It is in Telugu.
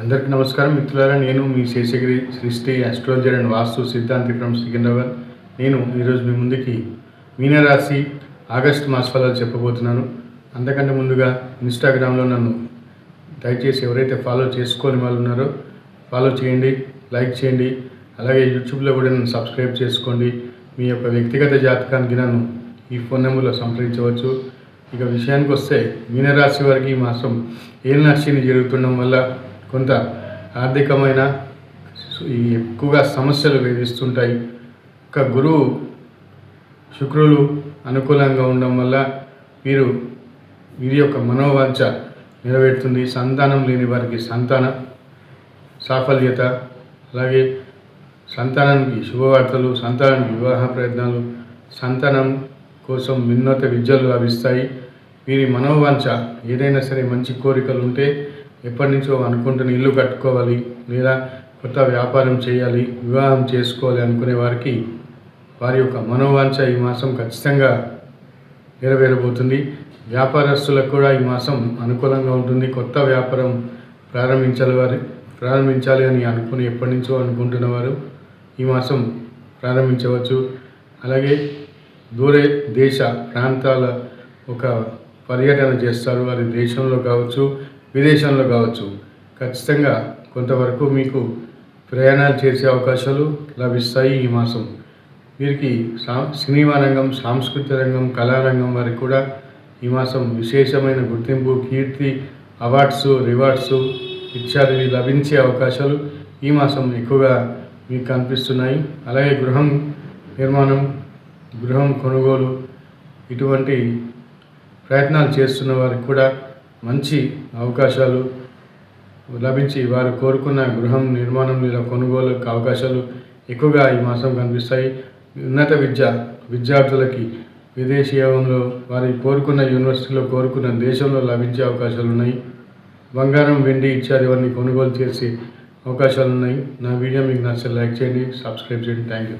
అందరికీ నమస్కారం మిత్రులారా. నేను మీ శేషగిరి సృష్టి ఆస్ట్రాలజర్ అండ్ వాస్తు సిద్ధాంతి ఫ్రమ్ సికింద్రాబాద్. నేను ఈరోజు మీ ముందుకి మీనరాశి ఆగస్టు మాస ఫలాలు చెప్పబోతున్నాను. అంతకంటే ముందుగా ఇన్స్టాగ్రామ్లో నన్ను దయచేసి ఎవరైతే ఫాలో చేసుకోని వాళ్ళు ఉన్నారో ఫాలో చేయండి, లైక్ చేయండి. అలాగే యూట్యూబ్లో కూడా నన్ను సబ్స్క్రైబ్ చేసుకోండి. మీ యొక్క వ్యక్తిగత జాతకానికి నన్ను ఈ ఫోన్ నెంబర్లో సంప్రదించవచ్చు. ఇక విషయానికి వస్తే మీనరాశి వారికి ఈ మాసం ఏలినాశిని జరుగుతుండడం వల్ల కొంత ఆర్థికమైన ఎక్కువగా సమస్యలు వేధిస్తుంటాయి. ఒక గురువు శుక్రులు అనుకూలంగా ఉండడం వల్ల వీరి యొక్క మనోవాంఛ నెరవేరుతుంది. సంతానం లేని వారికి సంతాన సాఫల్యత, అలాగే సంతానానికి శుభవార్తలు, సంతానానికి వివాహ ప్రయత్నాలు, సంతానం కోసం వినూత్న విద్యలు లభిస్తాయి. వీరి మనోవాంఛ ఏదైనా సరే మంచి కోరికలు ఉంటే ఎప్పటి నుంచో అనుకుంటున్న ఇల్లు కట్టుకోవాలి, లేదా కొత్త వ్యాపారం చేయాలి, వివాహం చేసుకోవాలి అనుకునే వారికి వారి యొక్క మనోవాంఛ ఈ మాసం ఖచ్చితంగా నెరవేరబోతుంది. వ్యాపారస్తులకు కూడా ఈ మాసం అనుకూలంగా ఉంటుంది. కొత్త వ్యాపారం ప్రారంభించాలి అని ఎప్పటి నుంచో అనుకుంటున్న వారు ఈ మాసం ప్రారంభించవచ్చు. అలాగే దూరే దేశ ప్రాంతాల ఒక పర్యటన చేస్తారు. వారి దేశంలో కావచ్చు, విదేశంలో కావచ్చు. ఖచ్చితంగా కొంతవరకు మీకు ప్రయాణాలు చేసే అవకాశాలు లభిస్తాయి ఈ మాసం. వీరికి సినిమా రంగం, సాంస్కృతిక రంగం, కళారంగం వారికి కూడా ఈ మాసం విశేషమైన గుర్తింపు, కీర్తి, అవార్డ్స్, రివార్డ్స్ ఇత్యాదివి లభించే అవకాశాలు ఈ మాసం ఎక్కువగా మీకు కనిపిస్తున్నాయి. అలాగే గృహం నిర్మాణం, గృహం కొనుగోలు ఇటువంటి ప్రయత్నాలు చేస్తున్న వారికి కూడా మంచి అవకాశాలు లభించి వారు కోరుకున్న గృహం నిర్మాణం లేదా కొనుగోలు అవకాశాలు ఎక్కువగా ఈ మాసం కనిపిస్తాయి. ఉన్నత విద్యార్థులకి విదేశీయంలో వారి కోరుకున్న యూనివర్సిటీలో, కోరుకున్న దేశంలో లభించే అవకాశాలు ఉన్నాయి. బంగారం, వెండి ఇత్యాదివన్నీ కొనుగోలు చేసే అవకాశాలు ఉన్నాయి. నా వీడియో మీకు నచ్చితే లైక్ చేయండి, సబ్స్క్రైబ్ చేయండి. Thank you.